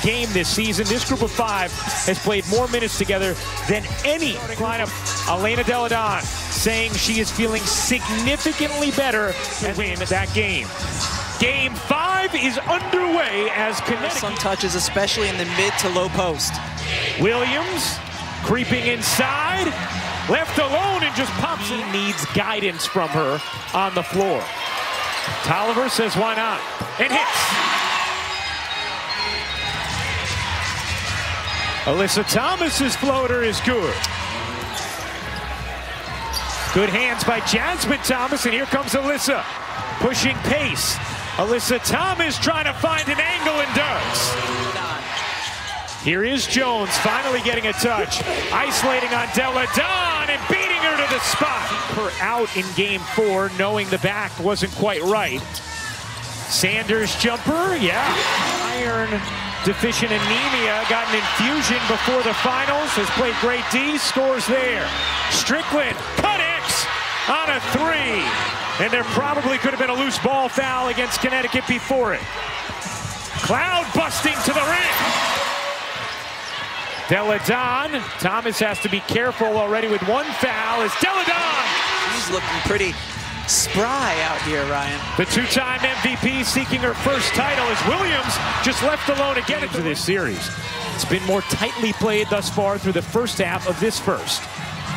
game this season. This group of 5 has played more minutes together than any lineup. Elena Delle Donne saying she is feeling significantly better to win that game. Game 5 is underway as Connecticut. Some touches, especially in the mid to low post. Williams creeping inside, left alone and just pops it. He needs guidance from her on the floor. Tolliver says why not, and hits. Alyssa Thomas's floater is good. Good hands by Jasmine Thomas, and here comes Alyssa. Pushing pace. Alyssa Thomas trying to find an angle and does. Here is Jones finally getting a touch. Isolating on Delle Donne and beating her to the spot. Her out in game 4, knowing the back wasn't quite right. Sanders jumper, yeah. Iron deficient anemia, got an infusion before the finals, has played great D, scores there. Strickland connects on a 3. And there probably could have been a loose ball foul against Connecticut before it. Cloud busting to the rim. Delle Donne, Thomas has to be careful already with 1 foul as Delle Donne. She's looking pretty spry out here, Ryan. The 2-time MVP seeking her first title as Williams just left alone again into this series. It's been more tightly played thus far through the first half of this first.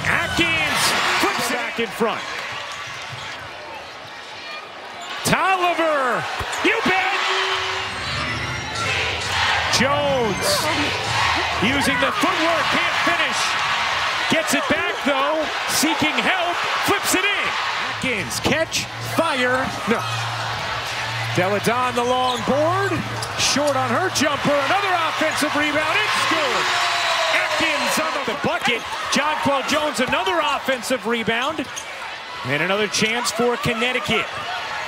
Atkins flips back in front. Tolliver, you bet! Jones, using the footwork, can't finish. Gets it back though, seeking help, flips it in. Atkins, catch, fire, no. Delle Donne, the long board, short on her jumper, another offensive rebound, it's good. Atkins on the bucket, Jonquel Jones, another offensive rebound, and another chance for Connecticut.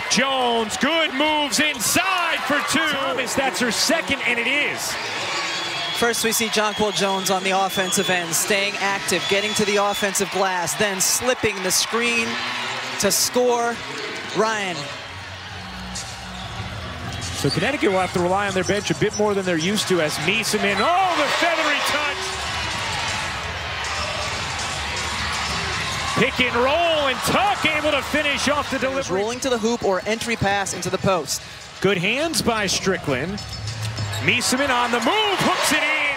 Jones, good moves inside for 2. Thomas, that's her second, and it is. First we see Jonquel Jones on the offensive end, staying active, getting to the offensive glass, then slipping the screen to score. Ryan. So Connecticut will have to rely on their bench a bit more than they're used to as Miesemann, oh, the feathery touch. Pick and roll, and Tuck able to finish off the delivery. Rolling to the hoop or entry pass into the post. Good hands by Strickland. Miesemann on the move, hooks it in.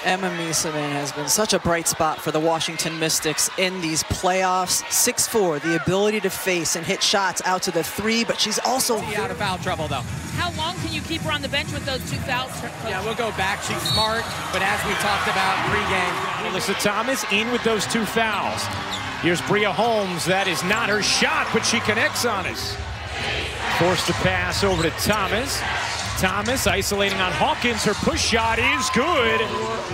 Emma Miesemann has been such a bright spot for the Washington Mystics in these playoffs. 6'4", the ability to face and hit shots out to the 3, but she's also out of foul trouble though. How long can you keep her on the bench with those 2 fouls? Yeah, we'll go back. She's smart, but as we talked about pregame, Alyssa Thomas in with those 2 fouls. Here's Bria Holmes. That is not her shot, but she connects on it. Forced to pass over to Thomas. Thomas isolating on Hawkins. Her push shot is good.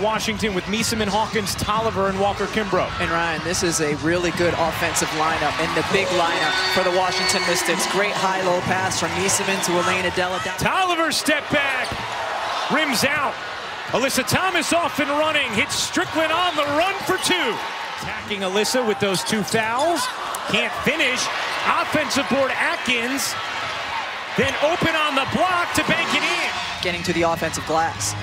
Washington with Miesemann, Hawkins, Tolliver, and Walker Kimbrough. And Ryan, this is a really good offensive lineup and the big lineup for the Washington Mystics. Great high-low pass from Miesemann to Elena Delle Donne. Tolliver step back, rims out. Alyssa Thomas off and running, hits Strickland on the run for 2. Attacking Alyssa with those 2 fouls, can't finish. Offensive board Atkins. Then open on the block to bank it in. Getting to the offensive glass.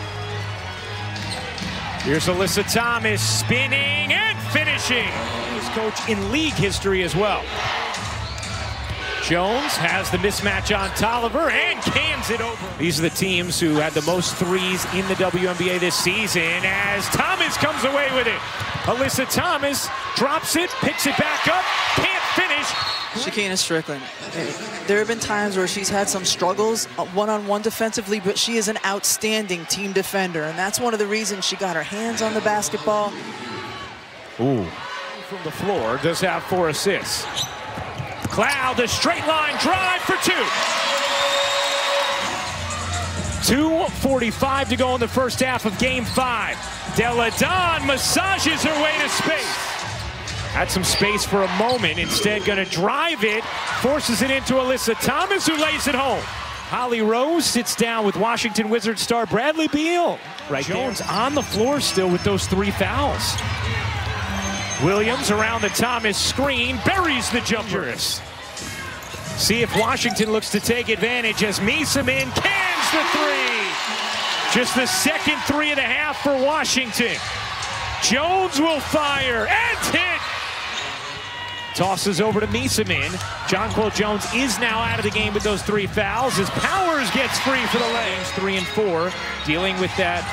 Here's Alyssa Thomas spinning and finishing. He's coach in league history as well. Jones has the mismatch on Tolliver and cans it over. These are the teams who had the most threes in the WNBA this season as Thomas comes away with it. Alyssa Thomas drops it, picks it back up, can't finish. Shekinna Strickland, there have been times where she's had some struggles one-on-one defensively, but she is an outstanding team defender, and that's one of the reasons she got her hands on the basketball. Ooh. From the floor, does have 4 assists. Cloud, the straight line drive for 2. 2:45 to go in the first half of Game 5. Delle Donne massages her way to space. Had some space for a moment, instead gonna drive it, forces it into Alyssa Thomas, who lays it home. Holly Rose sits down with Washington Wizards star Bradley Beal. Right, Jones there on the floor still with those 3 fouls. Williams around the Thomas screen, buries the jumper. See if Washington looks to take advantage as Miesemann cans the 3. Just the second 3.5 for Washington. Jones will fire and hit. Tosses over to Miesemann. Jonquel Jones is now out of the game with those 3 fouls as Powers gets free for the legs. 3 and 4, dealing with that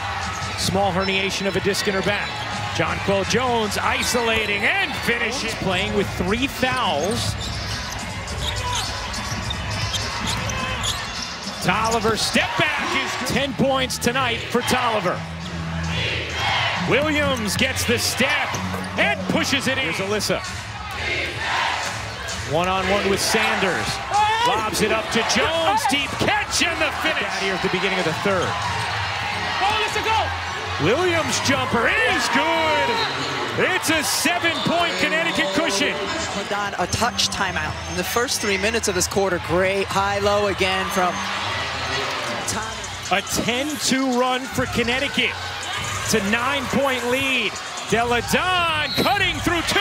small herniation of a disc in her back. Jonquel Jones isolating and finishes. Playing with 3 fouls. Tolliver step back is 10 points tonight for Tolliver. Williams gets the step and pushes it in. Here's Alyssa. One-on-one with Sanders. Lobs it up to Jones. Deep catch and the finish. Out here at the beginning of the third. Williams jumper is good. It's a 7-point Connecticut cushion. Put on a touch timeout in the first 3 minutes of this quarter. Great high-low again from Thomas. A 10-2 run for Connecticut. It's a 9-point lead. Deladon cutting through 2.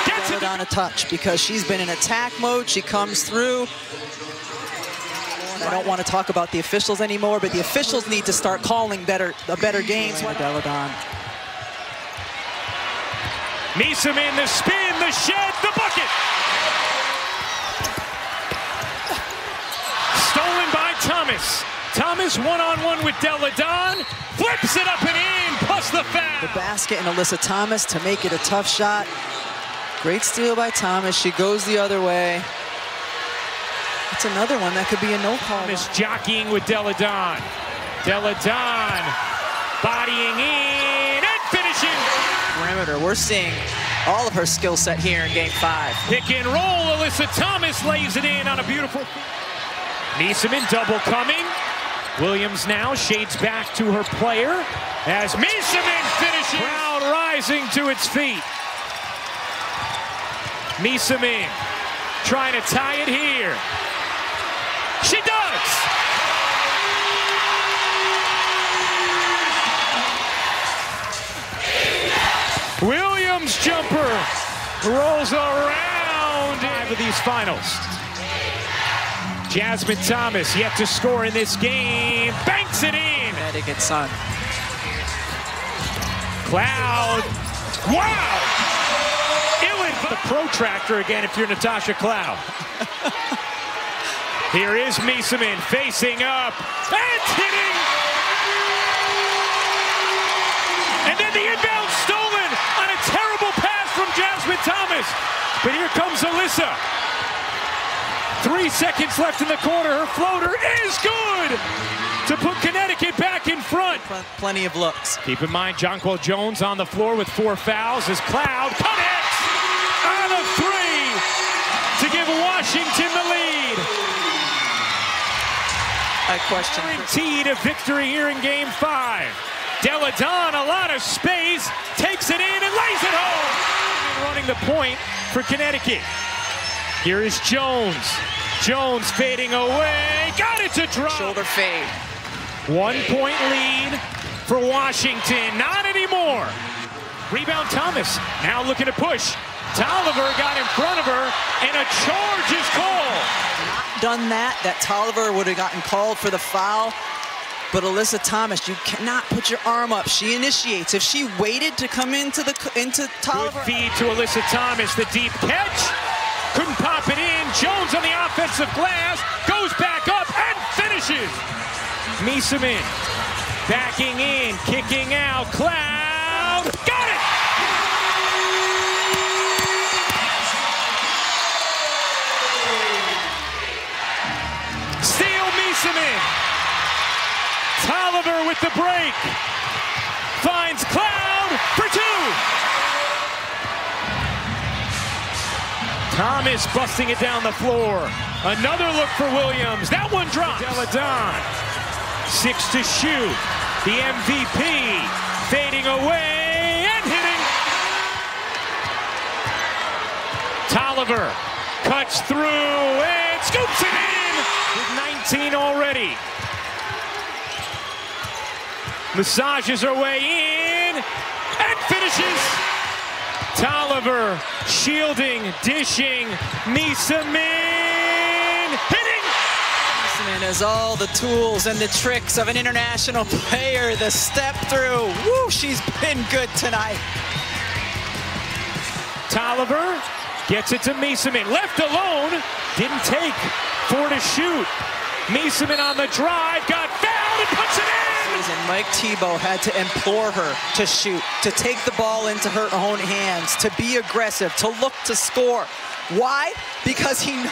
Gets it on a touch because she's been in attack mode. She comes through. I don't want to talk about the officials anymore, but the officials need to start calling better games. Deladon. Miesemann, the spin, the shed, the bucket. Stolen by Thomas. Thomas one-on-one with Deladon. Flips it up and in, plus the foul. The basket and Alyssa Thomas to make it a tough shot. Great steal by Thomas. She goes the other way. It's another one that could be a no call. Thomas jockeying with Deladon. Deladon bodying in and finishing. Perimeter. We're seeing all of her skill set here in Game 5. Pick and roll. Alyssa Thomas lays it in on a beautiful. Miesemann double coming. Williams now shades back to her player as Miesemann finishes. Crowd rising to its feet. Miesemann trying to tie it here. She does! Williams jumper rolls around of these finals. Jasmine Thomas yet to score in this game. Banks it in. Connecticut Sun. Cloud. Wow! The protractor again if you're Natasha Cloud. Here is Miesemann facing up and hitting. And then the inbound stolen on a terrible pass from Jasmine Thomas. But here comes Alyssa. 3 seconds left in the quarter. Her floater is good to put Connecticut back in front. Plenty of looks. Keep in mind, Jonquel Jones on the floor with 4 fouls as Cloud connects on a 3 to give Washington the lead. I question. Guaranteed a victory here in Game 5. Deladon, a lot of space, takes it in and lays it home. Running the point for Connecticut. Here is Jones. Jones fading away. Got it to drop. Shoulder fade. 1-point lead for Washington. Not anymore. Rebound Thomas. Now looking to push. Tolliver got in front of her, and a charge is called. Not done that Tolliver would have gotten called for the foul. But Alyssa Thomas, you cannot put your arm up. She initiates. If she waited to come into Tolliver. Good feed to Alyssa Thomas. The deep catch. Couldn't pop it in. Jones on the offensive glass. Goes back up and finishes. Miesemann backing in, kicking out. Cloud. Got it! Steal Miesemann. Tolliver with the break. Finds Cloud for 2. Thomas busting it down the floor. Another look for Williams. That one drops. Deladon. 6 to shoot. The MVP fading away and hitting. Tolliver cuts through and scoops it in with 19 already. Massages her way in and finishes. Tolliver shielding, dishing, Miesemann hitting. Measurement has all the tools and the tricks of an international player. The step through. Woo, she's been good tonight. Tolliver gets it to Measurement. Left alone. Didn't take 4 to shoot. Measurement on the drive. Got fouled and puts it in. And Mike Thibault had to implore her to shoot, to take the ball into her own hands, to be aggressive, to look to score. Why? Because he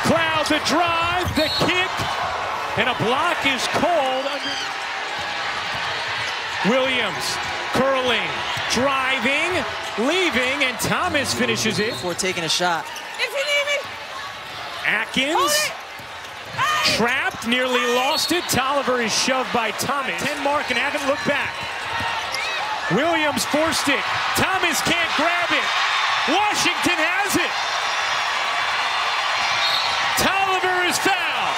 Cloud the drive, the kick, and a block is called. Williams curling, driving, leaving, and Thomas finishes it. Before taking a shot. If you need me. Atkins trapped, nearly lost it. Tolliver is shoved by Thomas. 10 mark and haven't looked back. Williams forced it. Thomas can't grab it. Washington has it. Tolliver is fouled.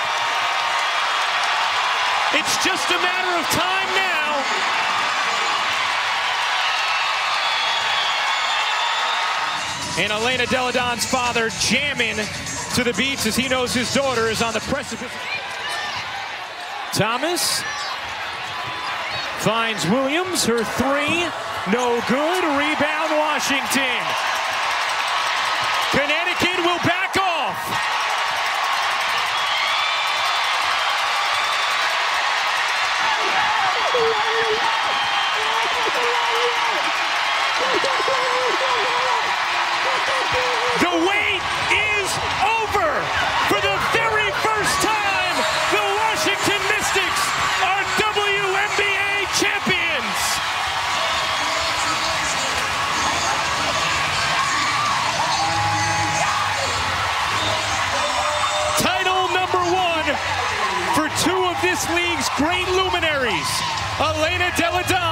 It's just a matter of time now. And Elena Deladon's father jamming to the beats as he knows his daughter is on the precipice. Thomas finds Williams, her 3, no good. Rebound, Washington. Connecticut will back off. The wait is over. For the very first time, the Washington Mystics are WNBA champions. Title number 1 for 2 of this league's great luminaries, Elena Deladon